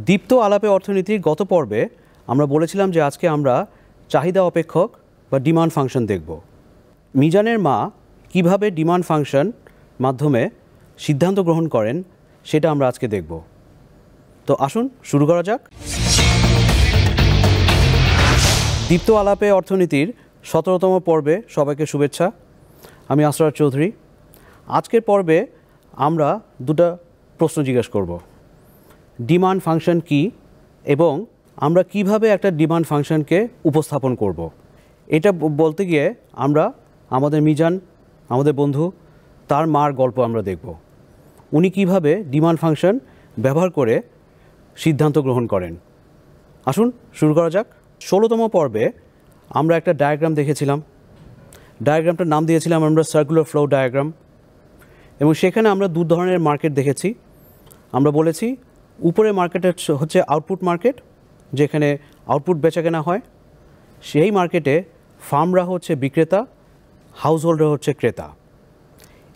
দীপ্ত আলাপে অর্থনীতির গত পর্বে আমরা বলেছিলাম যে আজকে আমরা চাহিদা অপেক্ষক বা ডিমান্ড ফাংশন দেখব। মিজানের মা কিভাবে ডিমান্ড ফাংশন মাধ্যমে সিদ্ধান্ত গ্রহণ করেন সেটা আমরা আজকে দেখব। তো আসুন শুরু করা যাক। দীপ্ত আলাপে অর্থনীতির 17তম পর্বে সবাইকে শুভেচ্ছা। আমি আসরার চৌধুরী। আজকের পর্বে আমরা দুটো প্রশ্ন জিজ্ঞেস করব। ডিমান্ড ফাংশন কি এবং আমরা কিভাবে একটা ডিমান্ড ফাংশনকে উপস্থাপন করব। এটা বলতে গিয়ে আমরা আমাদের মিজান, আমাদের বন্ধু, তার মার গল্প আমরা দেখব। উনি কিভাবে ডিমান্ড ফাংশন ব্যবহার করে সিদ্ধান্ত গ্রহণ করেন। আসুন শুরু করা যাক। 16তম পর্বে আমরা একটা ডায়াগ্রাম দেখেছিলাম। ডায়াগ্রামটার নাম দিয়েছিলাম আমরা সার্কুলার ফ্লো ডায়াগ্রাম, এবং সেখানে আমরা দু ধরনের মার্কেট দেখেছি। আমরা বলেছি উপরে মার্কেট হচ্ছে আউটপুট মার্কেট, যেখানে আউটপুট বেচাকেনা হয়। সেই মার্কেটে ফার্মরা হচ্ছে বিক্রেতা, হাউসহোল্ডার হচ্ছে ক্রেতা।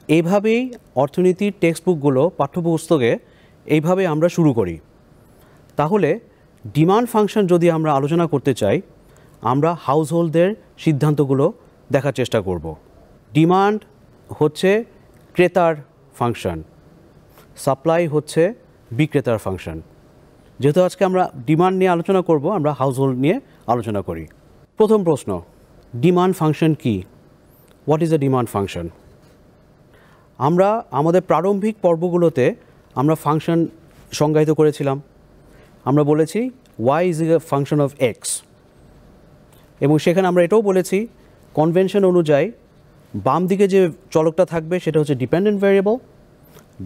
এইভাবেই অর্থনীতির টেক্সটবুকগুলো, পাঠ্যপুস্তকে এইভাবে আমরা শুরু করি। তাহলে ডিমান্ড ফাংশন যদি আমরা আলোচনা করতে চাই, আমরা হাউসহোল্ডদের সিদ্ধান্তগুলো দেখার চেষ্টা করব। ডিমান্ড হচ্ছে ক্রেতার ফাংশন, সাপ্লাই হচ্ছে বিক্রেতার ফাংশন। যেহেতু আজকে আমরা ডিমান্ড নিয়ে আলোচনা করব, আমরা হাউসহোল্ড নিয়ে আলোচনা করি। প্রথম প্রশ্ন, ডিমান্ড ফাংশন কি? What is a demand function? আমরা আমাদের প্রারম্ভিক পর্বগুলোতে আমরা ফাংশন সংজ্ঞায়িত করেছিলাম। আমরা বলেছি Y is a function of X, এবং সেখানে আমরা এটাও বলেছি কনভেনশন অনুযায়ী বাম দিকে যে চলকটা থাকবে সেটা হচ্ছে ডিপেন্ডেন্ট ভ্যারিয়েবল,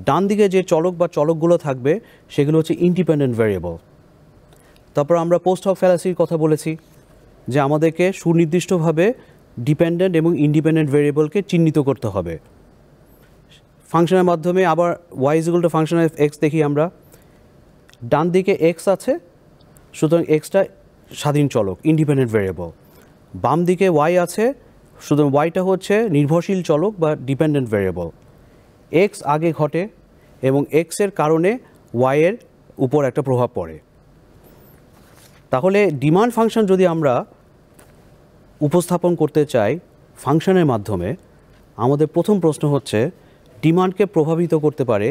ডান দিকে যে চলক বা চলকগুলো থাকবে সেগুলো হচ্ছে ইন্ডিপেন্ডেন্ট ভ্যারিয়েবল। তারপর আমরা পোস্ট হক ফ্যালাসির কথা বলেছি, যে আমাদেরকে সুনির্দিষ্টভাবে ডিপেন্ডেন্ট এবং ইন্ডিপেন্ডেন্ট ভ্যারিয়েবলকে চিহ্নিত করতে হবে। ফাংশনের মাধ্যমে আবার Y is equal to function of X দেখি আমরা। ডান দিকে এক্স আছে, সুতরাং এক্সটা স্বাধীন চলক, ইন্ডিপেন্ডেন্ট ভ্যারিয়েবল। বাম দিকে ওয়াই আছে, সুতরাং ওয়াইটা হচ্ছে নির্ভরশীল চলক বা ডিপেন্ডেন্ট ভ্যারিয়েবল। এক্স আগে ঘটে এবং এক্সের কারণে ওয়াইয়ের উপর একটা প্রভাব পড়ে। তাহলে ডিমান্ড ফাংশন যদি আমরা উপস্থাপন করতে চাই ফাংশনের মাধ্যমে, আমাদের প্রথম প্রশ্ন হচ্ছে ডিমান্ডকে প্রভাবিত করতে পারে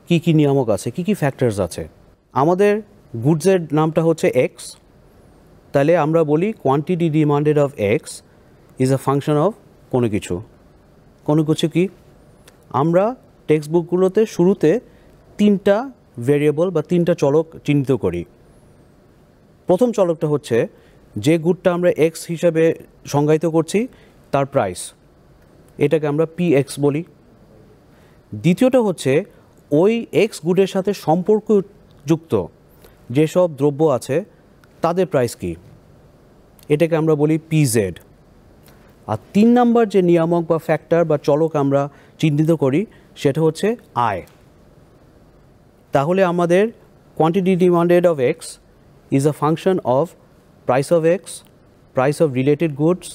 কি কি নিয়ামক আছে, কি কি ফ্যাক্টরস আছে। আমাদের গুডসের নামটা হচ্ছে এক্স, তাহলে আমরা বলি quantity demanded of X is a function of কোনো কিছু। কোনো কিছু কি? আমরা টেক্সট বুকগুলোতে শুরুতে তিনটা ভেরিয়েবল বা তিনটা চলক চিহ্নিত করি। প্রথম চলকটা হচ্ছে যে গুডটা আমরা এক্স হিসাবে সংজ্ঞায়িত করছি তার প্রাইস, এটাকে আমরা পি এক্স বলি। দ্বিতীয়টা হচ্ছে ওই এক্স গুডের সাথে সম্পর্কযুক্ত যেসব দ্রব্য আছে তাদের প্রাইস কি, এটাকে আমরা বলি পি জেড। আর 3 নম্বর যে নিয়ামক বা ফ্যাক্টর বা চলক আমরা চিহ্নিত করি সেটা হচ্ছে আয়। তাহলে আমাদের quantity demanded of X is a function of price of x, price of related goods,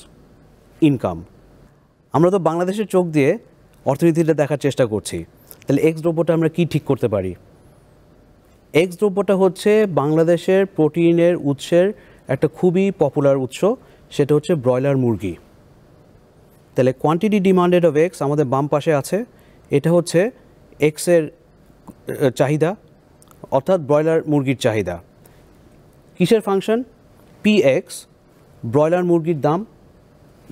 income. আমরা তো বাংলাদেশের চোখ দিয়ে অর্থনীতিটা দেখার চেষ্টা করছি। তাহলে এক্স দ্রব্যটা আমরা কি ঠিক করতে পারি? এক্স দ্রব্যটা হচ্ছে বাংলাদেশের প্রোটিনের উৎসের একটা খুবই পপুলার উৎস, সেটা হচ্ছে ব্রয়লার মুরগি। তাহলে কোয়ান্টিটি ডিমান্ডেড অফ এক্স আমাদের বাম পাশে আছে, এটা হচ্ছে এক্সের চাহিদা, অর্থাৎ ব্রয়লার মুরগির চাহিদা। কিসের ফাংশন? পি এক্স, ব্রয়লার মুরগির দাম,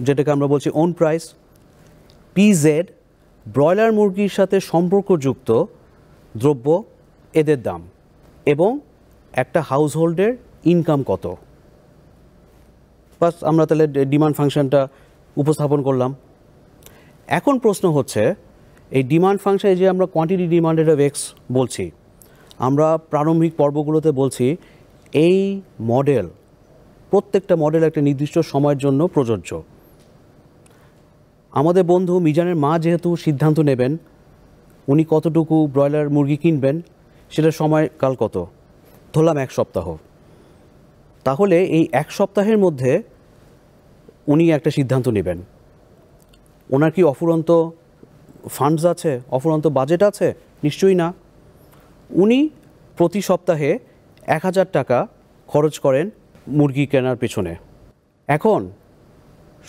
যেটাকে আমরা বলছি own price. P Z, broiler মুরগির সাথে সম্পর্কযুক্ত দ্রব্য, এদের দাম, এবং একটা হাউসহোল্ডের ইনকাম কত। বাস আমরা তাহলে ডিমান্ড ফাংশনটা উপস্থাপন করলাম। এখন প্রশ্ন হচ্ছে এই ডিমান্ড ফাংশনে যে আমরা কোয়ান্টিটি ডিমান্ডেড অফ এক্স বলছি, আমরা প্রারম্ভিক পর্বগুলোতে বলছি এই মডেল, প্রত্যেকটা মডেল একটা নির্দিষ্ট সময়ের জন্য প্রযোজ্য। আমাদের বন্ধু মিজানের মা যেহেতু সিদ্ধান্ত নেবেন উনি কতটুকু ব্রয়লার মুরগি কিনবেন, সেটা সময়কাল কত, ধরলাম 1 সপ্তাহ। তাহলে এই 1 সপ্তাহের মধ্যে উনি একটা সিদ্ধান্ত নেবেন। ওনার কি অফুরন্ত ফান্ডস আছে, অফুরন্ত বাজেট আছে? নিশ্চয়ই না। উনি প্রতি সপ্তাহে 1000 টাকা খরচ করেন মুরগি কেনার পেছনে। এখন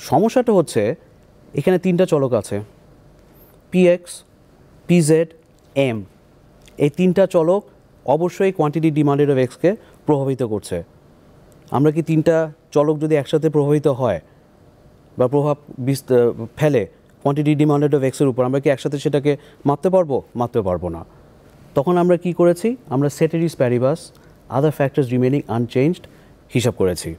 সমস্যাটা হচ্ছে এখানে 3টা চলক আছে, PX, PZ, M। এই 3টা চলক অবশ্যই কোয়ান্টিটি ডিমান্ডেড অফ এক্সকে প্রভাবিত করছে। আমরা কি 3টা চলক যদি একসাথে প্রভাবিত হয় বা প্রভাব ফেলে কোয়ান্টিটি ডিমান্ডেড অফ এক্সের উপর, আমরা কি একসাথে সেটাকে মাপতে পারবো? মাপতে পারবো না। তখন আমরা কি করেছি? আমরা সেটেরিস প্যারিবাস আদার ফ্যাক্টরস রিমেনিং আনচেঞ্জড হিসাব করেছি।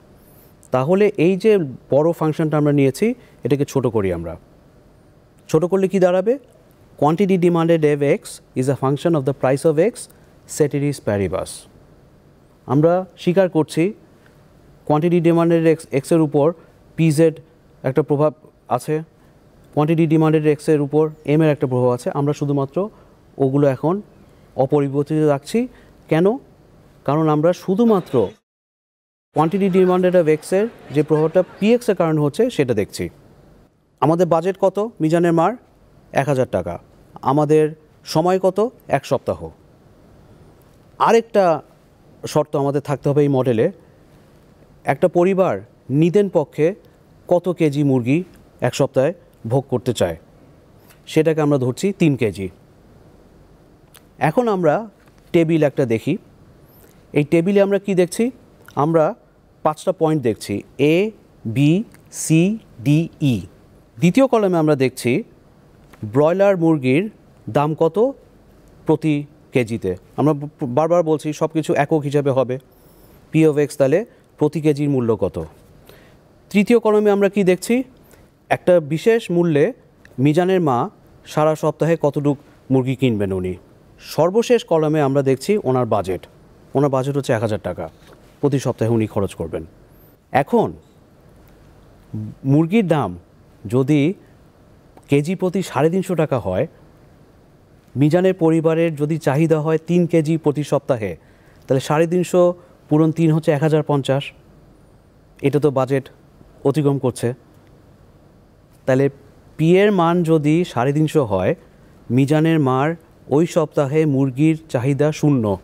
তাহলে এই যে বড় ফাংশনটা আমরা নিয়েছি এটাকে ছোট করি আমরা। ছোট করলে কি দাঁড়াবে? Quantity demanded of X is a function of the price of X ceteris paribus. আমরা স্বীকার করছি কোয়ান্টিটি ডিমান্ডেড এক্সের উপর পিজেড একটা প্রভাব আছে, কোয়ান্টিটি ডিমান্ডেড এক্সের উপর এম এর একটা প্রভাব আছে। আমরা শুধুমাত্র ওগুলো এখন অপরিবর্তিত রাখছি। কেন? কারণ আমরা শুধুমাত্র কোয়ান্টিটি ডিমান্ডেড অফ এক্সের যে প্রভাবটা পিএক্সের কারণে হচ্ছে সেটা দেখছি। আমাদের বাজেট কত? মিজানের মার 1000 টাকা। আমাদের সময় কত? 1 সপ্তাহ। আরেকটা শর্ত আমাদের থাকতে হবে এই মডেলে, একটা পরিবার নিদেন পক্ষে কত কেজি মুরগি 1 সপ্তাহে ভোগ করতে চায়, সেটাকে আমরা ধরছি 3 কেজি। এখন আমরা টেবিল একটা দেখি। এই টেবিলে আমরা কি দেখছি? আমরা 5টা পয়েন্ট দেখছি, A, B, C, D, E। দ্বিতীয় কলামে আমরা দেখছি ব্রয়লার মুরগির দাম কত প্রতি কেজিতে। আমরা বারবার বলছি সব কিছু একক হিসাবে হবে, পি অফ এক্স, তাহলে প্রতি কেজির মূল্য কত। তৃতীয় কলামে আমরা কি দেখছি? একটা বিশেষ মূল্যে মিজানের মা সারা সপ্তাহে কতটুক মুরগি কিনবেন উনি। সর্বশেষ কলামে আমরা দেখছি ওনার বাজেট। ওনার বাজেট হচ্ছে 1000 টাকা প্রতি সপ্তাহে উনি খরচ করবেন। এখন মুরগির দাম যদি কেজি প্রতি 350 টাকা হয়, মিজানের পরিবারের যদি চাহিদা হয় 3 কেজি প্রতি সপ্তাহে, তাহলে 350 পূরণ 3 হচ্ছে 1050। এটা তো বাজেট অতিক্রম করছে। তাহলে পি এর মান যদি 350 হয়, মিজানের মার ওই সপ্তাহে মুরগির চাহিদা 0।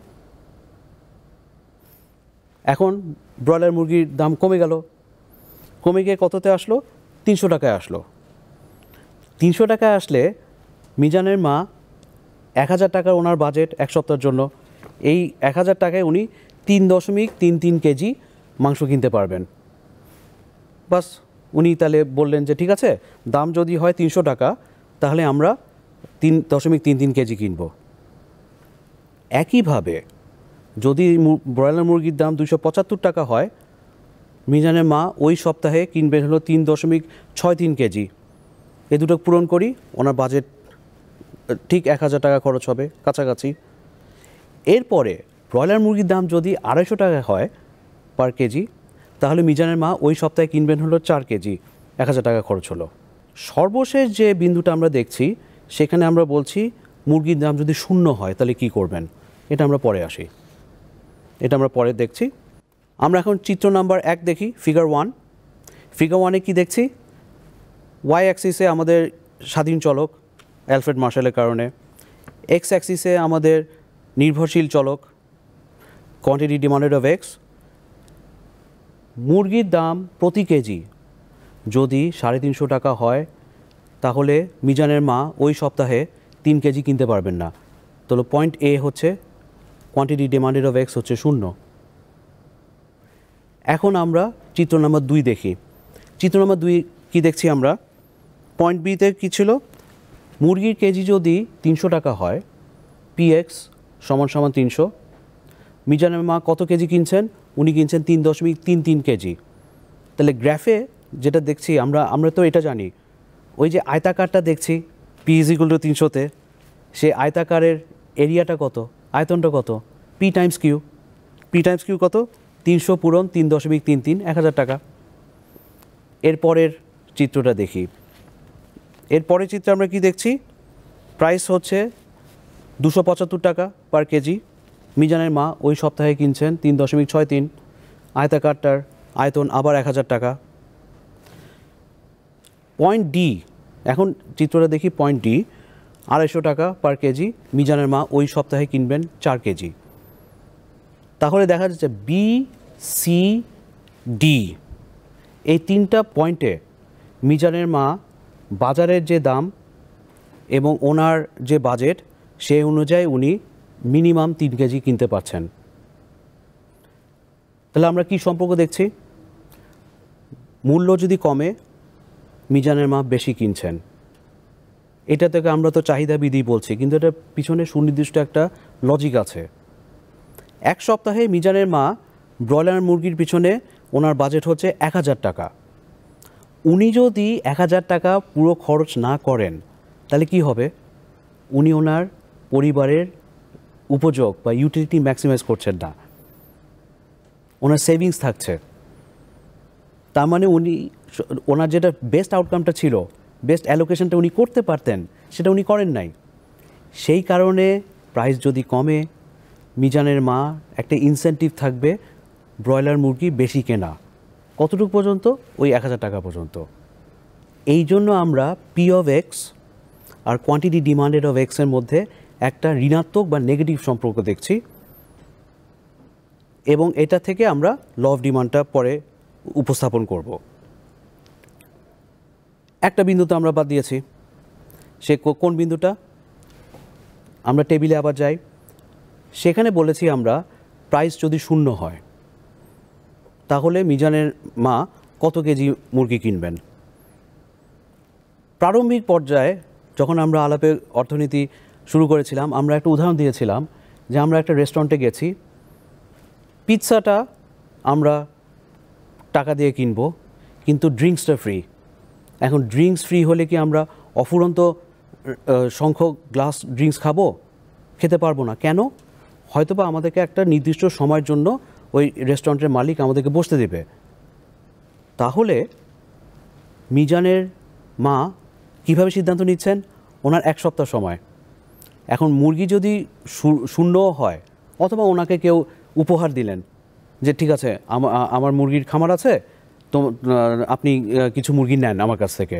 এখন ব্রয়লার মুরগির দাম কমে গেল, কমে গিয়ে কততে আসলো? 300 টাকায় আসলো। 300 টাকায় আসলে মিজানের মা 1000 টাকার ওনার বাজেট 1 সপ্তাহের জন্য। এই 1000 টাকায় উনি 3.33 কেজি মাংস কিনতে পারবেন। বাস, উনি তাহলে বললেন যে ঠিক আছে, দাম যদি হয় 300 টাকা তাহলে আমরা 3.33 কেজি কিনব। একইভাবে যদি ব্রয়লার মুরগির দাম 275 টাকা হয়, মিজানের মা ওই সপ্তাহে কিনবেন হলো 3.63 কেজি। এ দুটো পূরণ করি, ওনার বাজেট ঠিক 1000 টাকা খরচ হবে কাছাকাছি। এরপরে ব্রয়লার মুরগির দাম যদি 250 টাকা হয় পার কেজি, তাহলে মিজানের মা ওই সপ্তাহে কিনবেন হলো 4 কেজি, 1000 টাকা খরচ হলো। সর্বশেষ যে বিন্দুটা আমরা দেখছি সেখানে আমরা বলছি মুরগির দাম যদি 0 হয় তাহলে কি করবেন। এটা আমরা পরে আসি, এটা আমরা পরে দেখছি। আমরা এখন চিত্র নাম্বার 1 দেখি, ফিগার 1। ফিগার 1-এ কী দেখছি? ওয়াই অ্যাক্সিসে আমাদের স্বাধীন চলক অ্যালফ্রেড মার্শালের কারণে, এক্স অ্যাক্সিসে আমাদের নির্ভরশীল চলক কোয়ান্টিটি ডিমান্ডেড অফ এক্স। মুরগির দাম প্রতি কেজি যদি 350 টাকা হয়, তাহলে মিজানের মা ওই সপ্তাহে 3 কেজি কিনতে পারবেন না। তাহলে পয়েন্ট এ হচ্ছে কোয়ান্টিটি ডিমান্ডেড অফ এক্স হচ্ছে 0। এখন আমরা চিত্র নাম্বার 2 দেখি। চিত্র নাম্বার 2 কী দেখছি আমরা? পয়েন্ট বিতে কী ছিল? মুরগির কেজি যদি 300 টাকা হয়, পিএক্স সমান 300। মিজানের মা কত কেজি কিনছেন? উনি কিনছেন 3.33 কেজি। তাহলে গ্রাফে যেটা দেখছি আমরা তো এটা জানি, ওই যে আয়তাকারটা দেখছি পি ইজ ইকুয়াল টু 300-তে, সেই আয়তাকারের এরিয়াটা কত, আয়তনটা কত? P times Q. P times Q কত? 300 পূরণ 3.33, 1000 টাকা। এরপরের চিত্রটা দেখি। এরপরের চিত্রে আমরা কি দেখছি? প্রাইস হচ্ছে 275 টাকা পার কেজি। মিজানের মা ওই সপ্তাহে কিনছেন 3.63। আয়তাকারটার আয়তন আবার 1000 টাকা। পয়েন্ট ডি, এখন চিত্রটা দেখি। পয়েন্ট ডি 250 টাকা পার কেজি। মিজানের মা ওই সপ্তাহে কিনবেন 4 কেজি। তাহলে দেখা যাচ্ছে বি, সি, ডি এই 3টা পয়েন্টে মিজানের মা বাজারের যে দাম এবং ওনার যে বাজেট সেই অনুযায়ী উনি মিনিমাম 3 কেজি কিনতে পারছেন। তাহলে আমরা কি সম্পর্ক দেখছি? মূল্য যদি কমে মিজানের মা বেশি কিনছেন, এটা থেকে আমরা তো চাহিদা বিধি বলছি, কিন্তু এটার পিছনে সুনির্দিষ্ট একটা লজিক আছে। এক সপ্তাহে মিজানের মা ব্রয়লার মুরগির পিছনে ওনার বাজেট হচ্ছে 1000 টাকা। উনি যদি 1000 টাকা পুরো খরচ না করেন তাহলে কি হবে? উনি ওনার পরিবারের উপযোগ বা ইউটিলিটি ম্যাক্সিমাইজ করছেন না, ওনার সেভিংস থাকছে। তার মানে উনি ওনার যেটা বেস্ট আউটকামটা ছিল, বেস্ট অ্যালোকেশনটা উনি করতে পারতেন, সেটা উনি করেন নাই। সেই কারণে প্রাইস যদি কমে মিজানের মা একটা ইনসেন্টিভ থাকবে ব্রয়লার মুরগি বেশি কেনা। কতটুকু পর্যন্ত? ওই 1000 টাকা পর্যন্ত। এই জন্য আমরা পি অফ এক্স আর কোয়ান্টিটি ডিমান্ডেড অফ এক্সের মধ্যে একটা ঋণাত্মক বা নেগেটিভ সম্পর্ক দেখছি, এবং এটা থেকে আমরা ল অফ ডিমান্ডটা পরে উপস্থাপন করব। একটা বিন্দুতে আমরা বাদ দিয়েছি, সে কোন বিন্দুটা? আমরা টেবিলে আবার যাই, সেখানে বলেছি আমরা প্রাইস যদি 0 হয় তাহলে মিজানের মা কত কেজি মুরগি কিনবেন। প্রারম্ভিক পর্যায়ে যখন আমরা আলাপে অর্থনীতি শুরু করেছিলাম, আমরা একটা উদাহরণ দিয়েছিলাম যে আমরা একটা রেস্টুরেন্টে গেছি, পিৎজাটা আমরা টাকা দিয়ে কিনব, কিন্তু ড্রিঙ্কসটা ফ্রি। এখন ড্রিঙ্কস ফ্রি হলে কি আমরা অফুরন্ত সংখ্যক গ্লাস ড্রিঙ্কস খাবো? খেতে পারবো না। কেন? হয়তোবা আমাদেরকে একটা নির্দিষ্ট সময়ের জন্য ওই রেস্টুরেন্টের মালিক আমাদেরকে বসতে দেবে। তাহলে মিজানের মা কিভাবে সিদ্ধান্ত নিচ্ছেন? ওনার 1 সপ্তাহ সময়। এখন মুরগি যদি 0 হয়, অথবা ওনাকে কেউ উপহার দিলেন যে ঠিক আছে আমার মুরগির খামার আছে, তো আপনি কিছু মুরগি নেন আমার কাছ থেকে,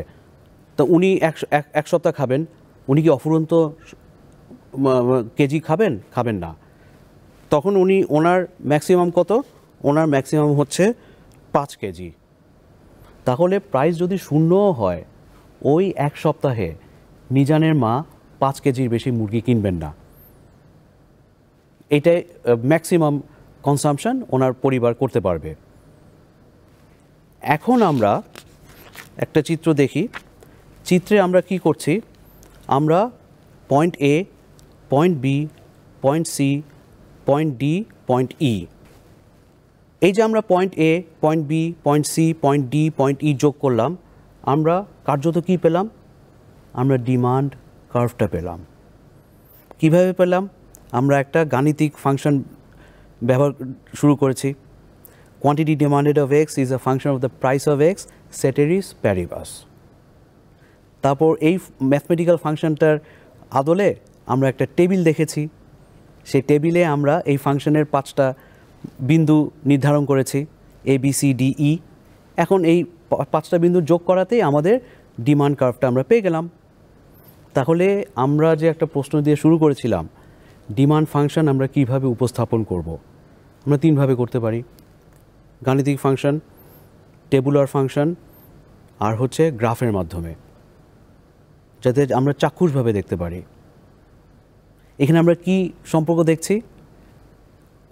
তো উনি এক সপ্তাহ খাবেন, উনি কি অফুরন্ত কেজি খাবেন? খাবেন না। তখন উনি ওনার ম্যাক্সিমাম কত? ওনার ম্যাক্সিমাম হচ্ছে 5 কেজি। তাহলে প্রাইস যদি 0 হয়, ওই 1 সপ্তাহে মিজানের মা 5 কেজির বেশি মুরগি কিনবেন না। এটাই ম্যাক্সিমাম কনসাম্পশন ওনার পরিবার করতে পারবে। এখন আমরা একটা চিত্র দেখি। চিত্রে আমরা কি করছি? আমরা point A, point B, point C, point D, point E, এই যে আমরা point A, point B, point C, point D, point E যোগ করলাম, আমরা কার্যত কী পেলাম? আমরা ডিমান্ড কার্ভটা পেলাম। কিভাবে পেলাম? আমরা একটা গাণিতিক ফাংশন ব্যবহার শুরু করেছি। Quantity demanded of X is a function of the price of X ceteris paribus. তারপর এই ম্যাথমেটিক্যাল ফাংশনটার আদলে আমরা একটা টেবিল দেখেছি। সেই টেবিলে আমরা এই ফাংশনের 5টা বিন্দু নির্ধারণ করেছি, A B C D E. এখন এই 5টা বিন্দু যোগ করাতেই আমাদের ডিমান্ড কার্ভটা আমরা পেয়ে গেলাম। তাহলে আমরা যে একটা প্রশ্ন দিয়ে শুরু করেছিলাম, ডিমান্ড ফাংশন আমরা কিভাবে উপস্থাপন করব? আমরা 3 ভাবে করতে পারি: গাণিতিক ফাংশন, টেবুলার ফাংশন, আর হচ্ছে গ্রাফের মাধ্যমে, যাতে আমরা চাক্ষুষভাবে দেখতে পারি। এখানে আমরা কি সম্পর্ক দেখছি?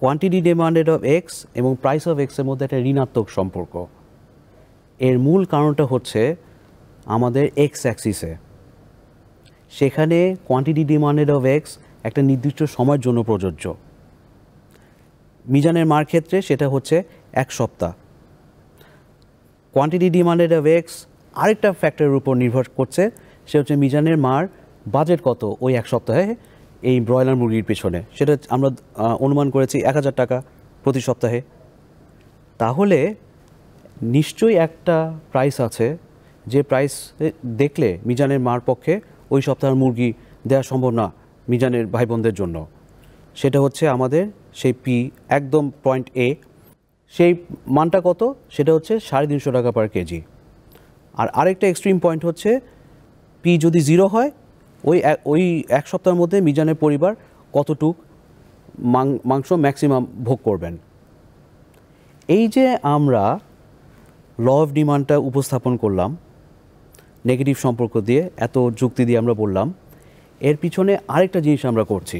কোয়ান্টিটি ডিমান্ডেড অফ এক্স এবং প্রাইস অফ এক্সের মধ্যে একটা ঋণাত্মক সম্পর্ক। এর মূল কারণটা হচ্ছে আমাদের এক্স অ্যাক্সিসে, সেখানে কোয়ান্টিটি ডিমান্ডেড অফ এক্স একটা নির্দিষ্ট সময়ের জন্য প্রযোজ্য। মিজানের মার ক্ষেত্রে সেটা হচ্ছে 1 সপ্তাহ। কোয়ান্টিটি ডিমান্ডেড অফ এক্স আরেকটা ফ্যাক্টরের উপর নির্ভর করছে, সে হচ্ছে মিজানের মার বাজেট কত ওই 1 সপ্তাহে এই ব্রয়লার মুরগির পেছনে। সেটা আমরা অনুমান করেছি 1000 টাকা প্রতি সপ্তাহে। তাহলে নিশ্চয়ই একটা প্রাইস আছে যে প্রাইস দেখলে মিজানের মার পক্ষে ওই সপ্তাহের মুরগি দেওয়া সম্ভব না মিজানের ভাই বোনদের জন্য। সেটা হচ্ছে আমাদের সেই পি, একদম পয়েন্ট এ, সেই মানটা কত? সেটা হচ্ছে 350 টাকা পার কেজি। আর আরেকটা এক্সট্রিম পয়েন্ট হচ্ছে পি যদি 0 হয়, ওই 1 সপ্তাহের মধ্যে মিজানের পরিবার কতটুক মাংস ম্যাক্সিমাম ভোগ করবেন। এই যে আমরা ল অফ ডিমান্ডটা উপস্থাপন করলাম নেগেটিভ সম্পর্ক দিয়ে, এত যুক্তি দিয়ে আমরা বললাম, এর পিছনে আরেকটা জিনিস আমরা করছি,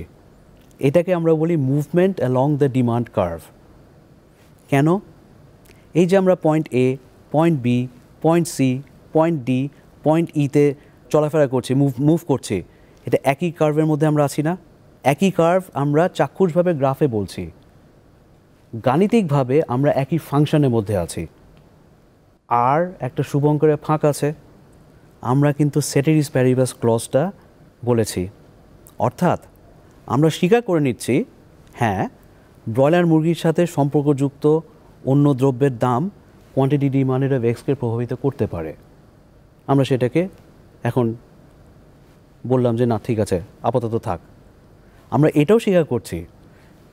এটাকে আমরা বলি movement along the demand curve. কেন? এই যে আমরা point A, point B, point C, point D, point ইতে চলাফেরা করছি, মুভ করছি, এটা একই কার্ভের মধ্যে আমরা আছি না? একই কার্ভ আমরা চাক্ষুষভাবে গ্রাফে বলছি, গাণিতিকভাবে আমরা একই ফাংশনের মধ্যে আছি। আর একটা শুভঙ্করের ফাঁক আছে, আমরা কিন্তু সেটেরিস প্যারিবাস ক্লজটা বলেছি, অর্থাৎ আমরা স্বীকার করে নিচ্ছি হ্যাঁ ব্রয়লার মুরগির সাথে সম্পর্কযুক্ত অন্য দ্রব্যের দাম কোয়ান্টিটি ডিমান্ডের অফ এক্সকে প্রভাবিত করতে পারে। আমরা সেটাকে এখন বললাম যে না ঠিক আছে আপাতত থাক। আমরা এটাও স্বীকার করছি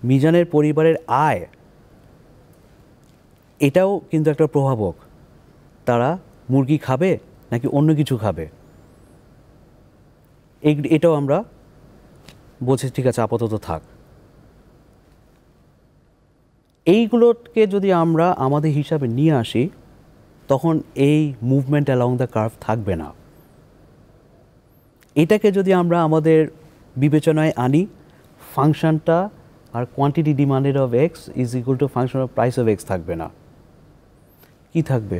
মিজানের পরিবারের আয় এটাও কিন্তু একটা প্রভাবক, তারা মুরগি খাবে নাকি অন্য কিছু খাবে, এটাও আমরা বলছি ঠিক আছে আপাতত থাক। এইগুলোকে যদি আমরা আমাদের হিসাবে নিয়ে আসি তখন এই মুভমেন্ট অ্যালং দ্য কার্ভ থাকবে না। এটাকে যদি আমরা আমাদের বিবেচনায় আনি, ফাংশনটা আর quantity demanded of X is equal to function of price of X থাকবে না। কি থাকবে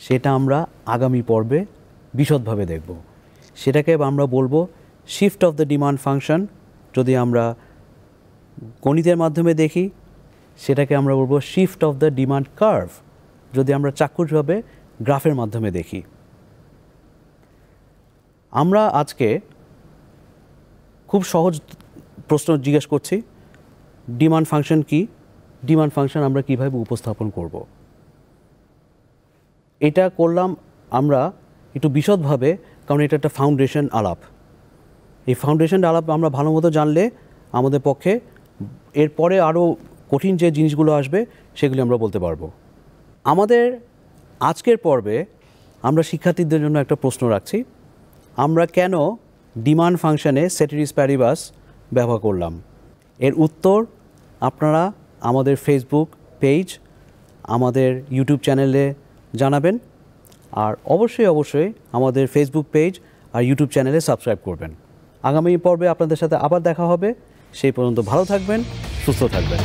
সেটা আমরা আগামী পর্বে বিশদভাবে দেখব। সেটাকে আমরা বলবো shift of the demand function. যদি আমরা গণিতের মাধ্যমে দেখি সেটাকে আমরা বলবো shift of the demand curve, যদি আমরা চাক্ষুষভাবে গ্রাফের মাধ্যমে দেখি। আমরা আজকে খুব সহজ প্রশ্ন জিজ্ঞেস করছি, ডিমান্ড ফাংশন কি, ডিমান্ড ফাংশন আমরা কিভাবে উপস্থাপন করব। এটা করলাম আমরা একটু বিশদভাবে, কারণ এটা একটা ফাউন্ডেশন আলাপ। এই ফাউন্ডেশন আলাপ আমরা ভালো মতো জানলে আমাদের পক্ষে এরপরে আরও কঠিন যে জিনিসগুলো আসবে সেগুলি আমরা বলতে পারবো। আমাদের আজকের পর্বে আমরা শিক্ষার্থীদের জন্য একটা প্রশ্ন রাখছি, আমরা কেন ডিমান্ড ফাংশনে সেটেরিস প্যারিবাস ব্যবহার করলাম। এর উত্তর আপনারা আমাদের ফেসবুক পেজ, আমাদের ইউটিউব চ্যানেলে জানাবেন, আর অবশ্যই আমাদের ফেসবুক পেজ আর ইউটিউব চ্যানেলে সাবস্ক্রাইব করবেন। আগামী পর্বে আপনাদের সাথে আবার দেখা হবে। সেই পর্যন্ত ভালো থাকবেন, সুস্থ থাকবেন।